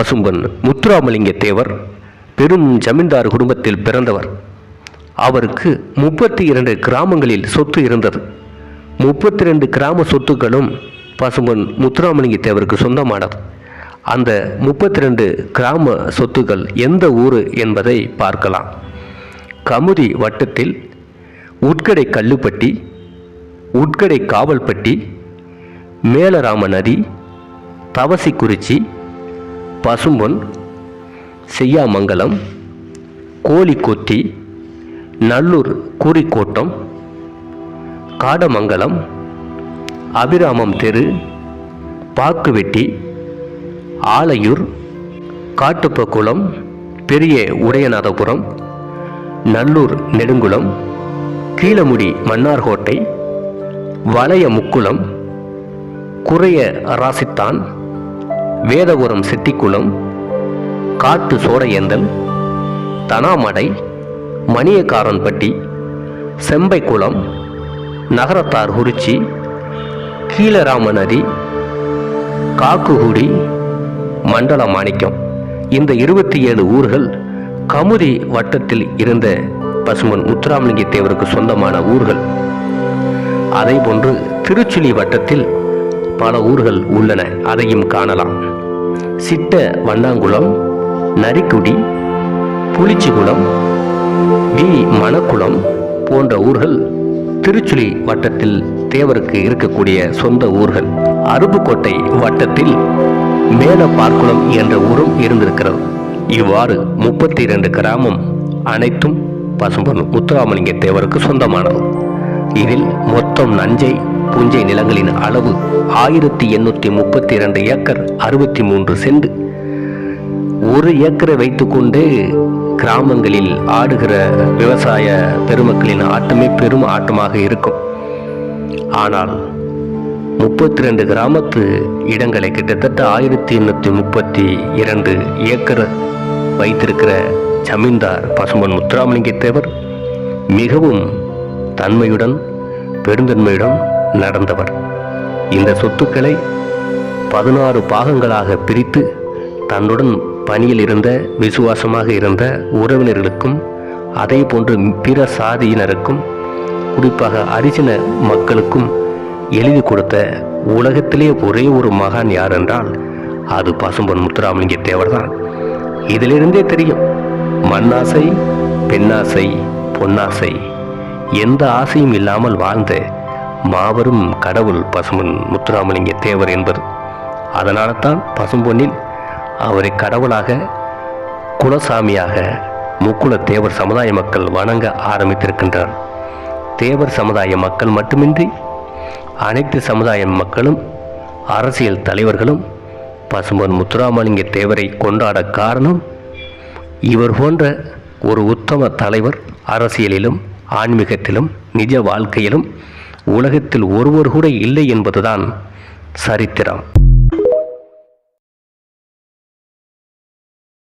பசும்பொன் முத்துராமலிங்க தேவர் பெரும் ஜமீன்தார் குடும்பத்தில் பிறந்தவர். அவருக்கு 32 கிராமங்களில் சொத்து இருந்தது. 32 கிராம சொத்துக்களும் பசும்பொன் முத்துராமலிங்க தேவருக்கு சொந்தமானது. அந்த 32 கிராம சொத்துக்கள் எந்த ஊர் என்பதை பார்க்கலாம். கமுதி வட்டத்தில் உட்கடை கல்லுப்பட்டி, உட்கடை காவல்பட்டி, மேலராம நதி, தவசிக்குறிச்சி, பசும்பொன், செய்யாமங்கலம், கோழிக்கொத்தி, நல்லூர் கூரிக்கோட்டம், காடமங்கலம், அபிராமம் தெரு, பாக்குவெட்டி, ஆலையூர், காட்டுப்பக்குளம், பெரிய உடையநாதபுரம், நல்லூர் நெடுங்குளம், கீழமுடி மன்னார்கோட்டை, வளைய முக்குளம், குறைய ராசித்தான், வேதபுரம் செட்டிக்குளம், காட்டு சோடையந்தல், தனாமடை, மணியக்காரன்பட்டி, செம்பைக்குளம், நகரத்தார் குறிச்சி, கீழராம நதி, காக்குகுடி, மண்டல மாணிக்கம். இந்த 27 ஊர்கள் கமுதி வட்டத்தில் இருந்த பசும்பொன் முத்துராமலிங்க தேவருக்கு சொந்தமான ஊர்கள். அதே போன்று திருச்சுழி வட்டத்தில் பல ஊர்கள் உள்ளன, அதையும் காணலாம். சிட்ட வண்ணாங்குளம், நரிக்குடி, புளிச்சிகுளம், வி மணக்குளம் போன்ற ஊர்கள் திருச்சுழி வட்டத்தில் தேவருக்கு இருக்கக்கூடிய சொந்த ஊர்கள். அருப்புக்கோட்டை வட்டத்தில் மேல பார்க்குளம் என்ற ஊரும் இருந்திருக்கிறது. இவ்வாறு 32 கிராமம் அனைத்தும் பசும்பொன் முத்துராமலிங்க தேவருக்கு சொந்தமானது. இதில் மொத்தம் நஞ்சை புஞ்சை நிலங்களின் அளவு 1832 ஏக்கர் 63 சென்ட். 1 ஏக்கரை வைத்துக்கொண்டு கிராமங்களில் ஆடுகிற விவசாய பெருமக்களின் ஆட்டமே பெரும் ஆட்டமாக இருக்கும். ஆனால் 32 கிராமத்து இடங்களை கிட்டத்தட்ட 1832 ஏக்கர் வைத்திருக்கிற ஜமீன்தார் பசும்பொன் முத்துராமலிங்க தேவர் மிகவும் தன்மையுடன் பெருந்தன்மையுடன் நடந்தவர். இந்த சொத்துக்களை 16 பாகங்களாக பிரித்து தன்னுடன் பணியில் இருந்த விசுவாசமாக இருந்த உறவினர்களுக்கும் அதே போன்று பிற சாதியினருக்கும் குறிப்பாக அரிஜன மக்களுக்கும் எழுதி கொடுத்த உலகத்திலே ஒரே ஒரு மகான் யார் என்றால் அது பசும்பொன் முத்துராமலிங்க தேவர் தான். இதிலிருந்தே தெரியும், மண்ணாசை, பெண்ணாசை, பொன்னாசை, எந்த ஆசையும் இல்லாமல் வாழ்ந்த மாபெரும் கடவுள் பசும்பொன் முத்துராமலிங்க தேவர் என்பது. அதனால தான் பசும்பொன்னில் அவரை கடவுளாக, குலசாமியாக முக்குல தேவர் சமுதாய மக்கள் வணங்க ஆரம்பித்திருக்கின்றனர். தேவர் சமுதாய மக்கள் மட்டுமின்றி அனைத்து சமுதாய மக்களும் அரசியல் தலைவர்களும் பசும்பொன் முத்துராமலிங்க தேவரை கொண்டாட காரணம், இவர் போன்ற ஒரு உத்தம தலைவர் அரசியலிலும் ஆன்மீகத்திலும் நிஜ வாழ்க்கையிலும் உலகத்தில் ஒருவர் கூட இல்லை என்பதுதான் சரித்திரம்.